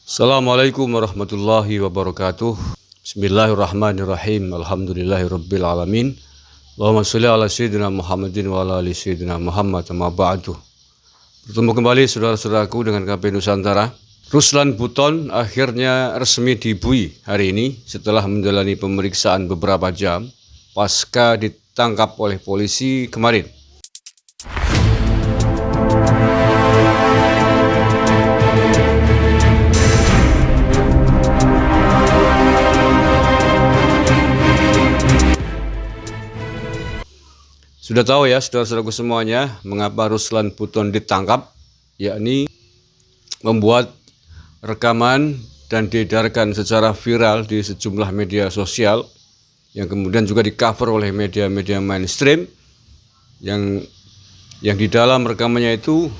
Assalamualaikum warahmatullahi wabarakatuh. Bismillahirrahmanirrahim. Alhamdulillahirabbil alamin. Allahumma shalli ala sayyidina Muhammadin wa ala ali sayyidina Muhammad amma ba'du. Bertemu kembali saudara-saudaraku dengan KP Nusantara. Ruslan Buton akhirnya resmi dibui hari ini setelah menjalani pemeriksaan beberapa jam pasca ditangkap oleh polisi kemarin. Sudah tahu ya saudara-saudaraku semuanya mengapa Ruslan Buton ditangkap, yakni membuat rekaman dan diedarkan secara viral di sejumlah media sosial yang kemudian juga di-cover oleh media-media mainstream yang di dalam rekamannya itu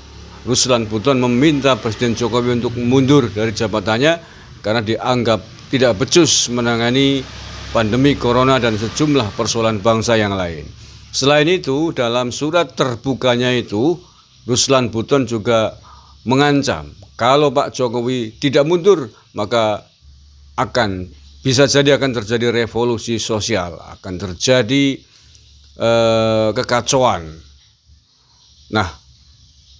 Ruslan Buton meminta Presiden Jokowi untuk mundur dari jabatannya karena dianggap tidak becus menangani pandemi corona dan sejumlah persoalan bangsa yang lain. Selain itu, dalam surat terbukanya itu, Ruslan Buton juga mengancam kalau Pak Jokowi tidak mundur, maka bisa jadi akan terjadi revolusi sosial, akan terjadi kekacauan. Nah,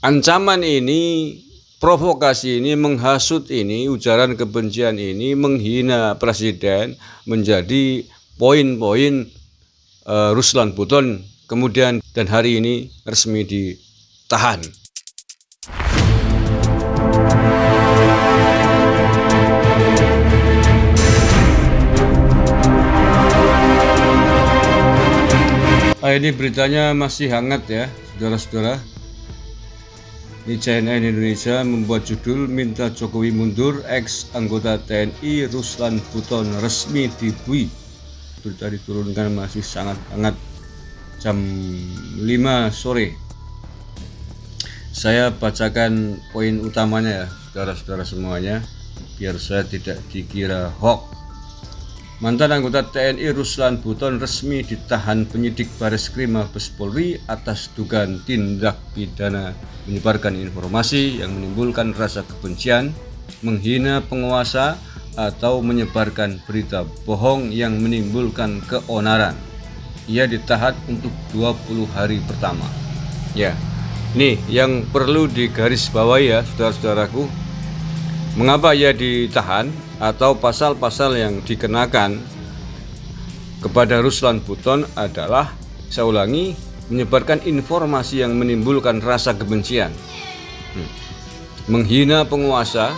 ancaman ini, provokasi ini, menghasut ini, ujaran kebencian ini, menghina presiden menjadi poin-poin Ruslan Buton kemudian dan hari ini resmi ditahan. Ini beritanya masih hangat ya saudara-saudara. Ini CNN Indonesia membuat judul "Minta Jokowi mundur, ex anggota TNI Ruslan Buton resmi dibui". Berita diturunkan masih sangat hangat jam 5 sore. Saya bacakan poin utamanya ya saudara-saudara semuanya biar saya tidak dikira hoax. Mantan anggota TNI Ruslan Buton resmi ditahan penyidik Bareskrim Mabes Polri atas dugaan tindak pidana menyebarkan informasi yang menimbulkan rasa kebencian, menghina penguasa, atau menyebarkan berita bohong yang menimbulkan keonaran. Ia ditahan untuk 20 hari pertama. Ya, nih yang perlu digarisbawahi ya saudara-saudaraku. Mengapa ia ditahan atau pasal-pasal yang dikenakan kepada Ruslan Buton adalah, saya ulangi, menyebarkan informasi yang menimbulkan rasa kebencian, menghina penguasa,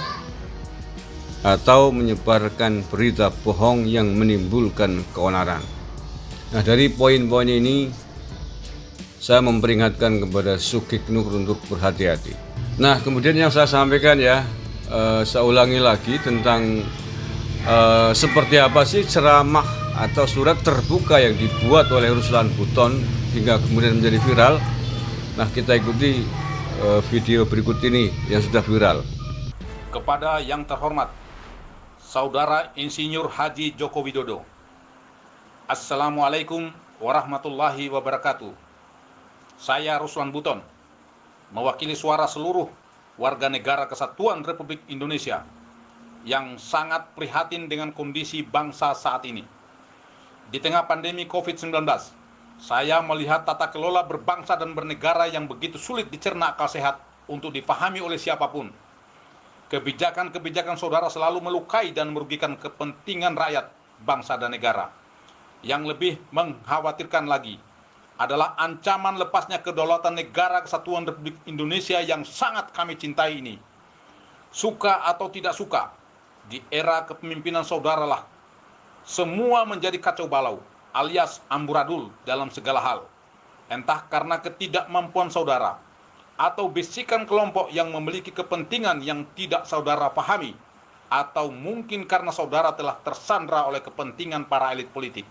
atau menyebarkan berita bohong yang menimbulkan keonaran. Nah, dari poin-poin ini saya memperingatkan kepada Sukiknur untuk berhati-hati. Nah, kemudian yang saya sampaikan ya, saya ulangi lagi tentang seperti apa sih ceramah atau surat terbuka yang dibuat oleh Ruslan Buton hingga kemudian menjadi viral. Nah, kita ikuti video berikut ini yang sudah viral. Kepada yang terhormat Saudara Insinyur Haji Joko Widodo, Assalamualaikum warahmatullahi wabarakatuh. Saya Ruslan Buton, mewakili suara seluruh warga negara Kesatuan Republik Indonesia yang sangat prihatin dengan kondisi bangsa saat ini. Di tengah pandemi COVID-19, saya melihat tata kelola berbangsa dan bernegara yang begitu sulit dicerna akal sehat untuk dipahami oleh siapapun. Kebijakan-kebijakan saudara selalu melukai dan merugikan kepentingan rakyat, bangsa dan negara. Yang lebih mengkhawatirkan lagi adalah ancaman lepasnya kedaulatan negara Kesatuan Republik Indonesia yang sangat kami cintai ini. Suka atau tidak suka, di era kepemimpinan saudara lah semua menjadi kacau balau alias amburadul dalam segala hal. Entah karena ketidakmampuan saudara atau bisikan kelompok yang memiliki kepentingan yang tidak saudara pahami, atau mungkin karena saudara telah tersandra oleh kepentingan para elit politik.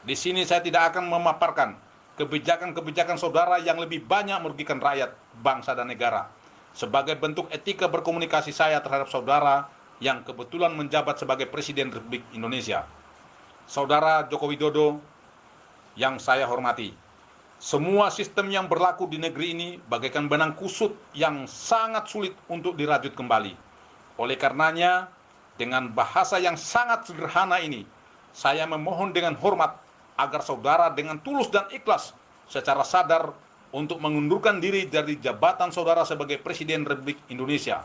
Di sini saya tidak akan memaparkan kebijakan-kebijakan saudara yang lebih banyak merugikan rakyat, bangsa dan negara, sebagai bentuk etika berkomunikasi saya terhadap saudara yang kebetulan menjabat sebagai Presiden Republik Indonesia. Saudara Joko Widodo yang saya hormati, semua sistem yang berlaku di negeri ini bagaikan benang kusut yang sangat sulit untuk dirajut kembali. Oleh karenanya, dengan bahasa yang sangat sederhana ini, saya memohon dengan hormat agar saudara dengan tulus dan ikhlas secara sadar untuk mengundurkan diri dari jabatan saudara sebagai Presiden Republik Indonesia.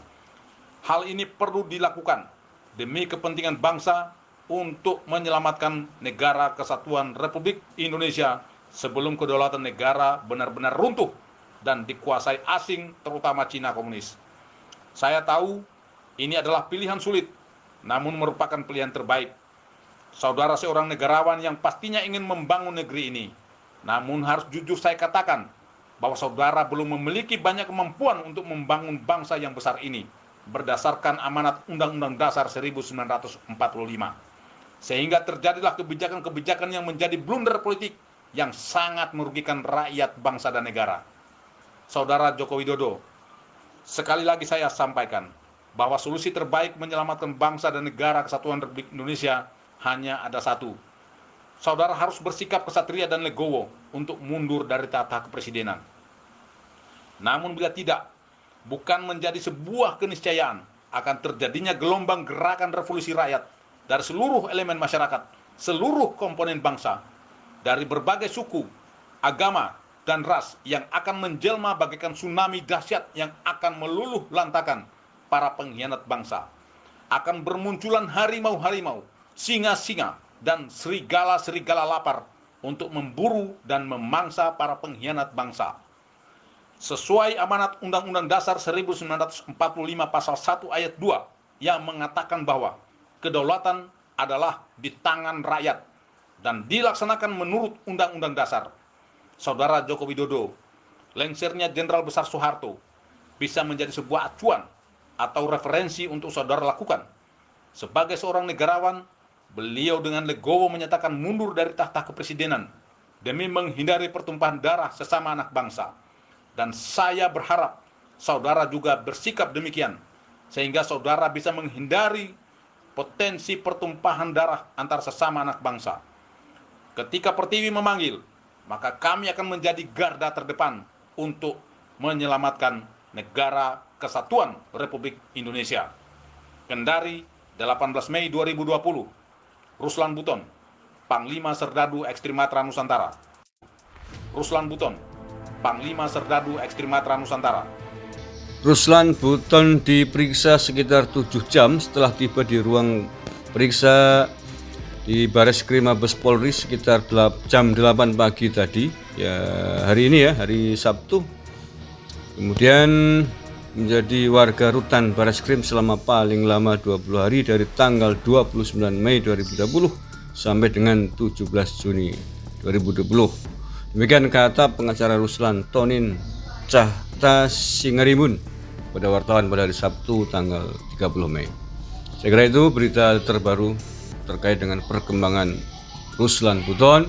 Hal ini perlu dilakukan demi kepentingan bangsa untuk menyelamatkan negara kesatuan Republik Indonesia sebelum kedaulatan negara benar-benar runtuh dan dikuasai asing, terutama Cina komunis. Saya tahu ini adalah pilihan sulit, namun merupakan pilihan terbaik. Saudara seorang negarawan yang pastinya ingin membangun negeri ini. Namun harus jujur saya katakan bahwa saudara belum memiliki banyak kemampuan untuk membangun bangsa yang besar ini berdasarkan amanat Undang-Undang Dasar 1945. Sehingga terjadilah kebijakan-kebijakan yang menjadi blunder politik yang sangat merugikan rakyat, bangsa, dan negara. Saudara Joko Widodo, sekali lagi saya sampaikan bahwa solusi terbaik menyelamatkan bangsa dan negara kesatuan Republik Indonesia hanya ada satu. Saudara harus bersikap kesatria dan legowo untuk mundur dari tahta kepresidenan. Namun bila tidak, bukan menjadi sebuah keniscayaan akan terjadinya gelombang gerakan revolusi rakyat dari seluruh elemen masyarakat, seluruh komponen bangsa, dari berbagai suku, agama, dan ras yang akan menjelma bagaikan tsunami dahsyat yang akan meluluh lantakan para pengkhianat bangsa. Akan bermunculan harimau-harimau, singa-singa, dan serigala-serigala lapar untuk memburu dan memangsa para pengkhianat bangsa. Sesuai amanat Undang-Undang Dasar 1945 pasal 1 ayat 2 yang mengatakan bahwa kedaulatan adalah di tangan rakyat dan dilaksanakan menurut Undang-Undang Dasar. Saudara Joko Widodo, lengsernya Jenderal Besar Soeharto bisa menjadi sebuah acuan atau referensi untuk saudara lakukan. Sebagai seorang negarawan, beliau dengan legowo menyatakan mundur dari tahta kepresidenan demi menghindari pertumpahan darah sesama anak bangsa. Dan saya berharap saudara juga bersikap demikian, sehingga saudara bisa menghindari potensi pertumpahan darah antar sesama anak bangsa. Ketika Pertiwi memanggil, maka kami akan menjadi garda terdepan untuk menyelamatkan negara kesatuan Republik Indonesia. Kendari, 18 Mei 2020. Ruslan Buton, Panglima Serdadu Ekstrimatra Nusantara. Ruslan Buton, Panglima Serdadu Ekstrimatra Nusantara. Ruslan Buton diperiksa sekitar 7 jam setelah tiba di ruang periksa di Bareskrim Mabes Polri sekitar jam 8 pagi tadi, ya hari ini ya, hari Sabtu. Kemudian menjadi warga rutan Bareskrim selama paling lama 20 hari dari tanggal 29 Mei 2020 sampai dengan 17 Juni 2020. Demikian kata pengacara Ruslan, Tonin Cahta Singarimun, pada wartawan pada hari Sabtu tanggal 30 Mei. Saya kira itu berita terbaru terkait dengan perkembangan Ruslan Buton,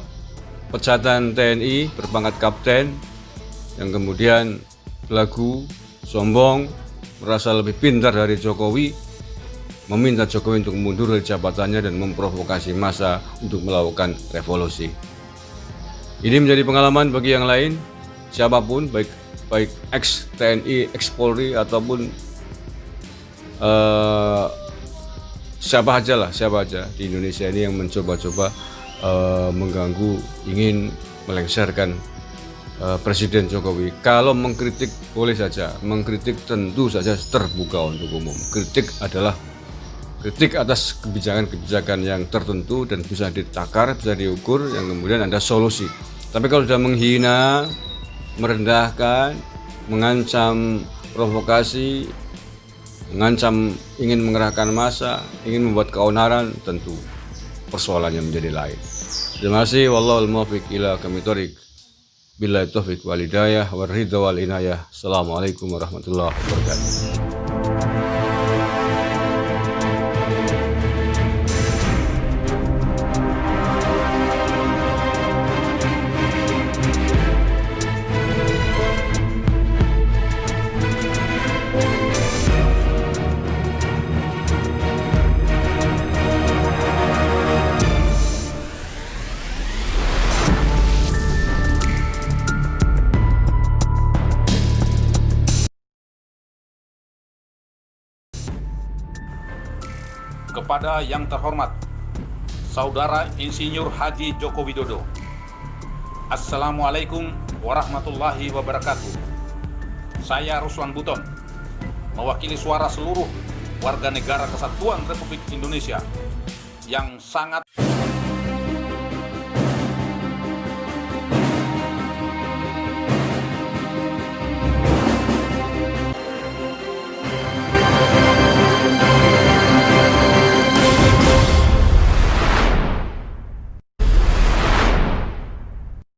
pecatan TNI berpangkat kapten yang kemudian belagu, sombong, merasa lebih pintar dari Jokowi, meminta Jokowi untuk mundur dari jabatannya dan memprovokasi massa untuk melakukan revolusi. Ini menjadi pengalaman bagi yang lain, siapapun, baik ex TNI, ex Polri, ataupun siapa aja di Indonesia ini yang mencoba-coba mengganggu, ingin melengsarkan Presiden Jokowi. Kalau mengkritik boleh saja, mengkritik tentu saja terbuka untuk umum. Kritik adalah kritik atas kebijakan-kebijakan yang tertentu dan bisa ditakar, bisa diukur, yang kemudian ada solusi. Tapi kalau sudah menghina, merendahkan, mengancam provokasi, mengancam ingin mengerahkan massa, ingin membuat keonaran, tentu persoalannya menjadi lain. Terima kasih. Wallahul muwaffiq ila aqwamit thoriq. Billahi taufiq wal hidayah war ridha wal inayah. Assalamualaikum warahmatullahi wabarakatuh. Kepada yang terhormat Saudara Insinyur Haji Joko Widodo, Assalamualaikum warahmatullahi wabarakatuh. Saya Ruslan Buton, mewakili suara seluruh warga negara Kesatuan Republik Indonesia yang sangat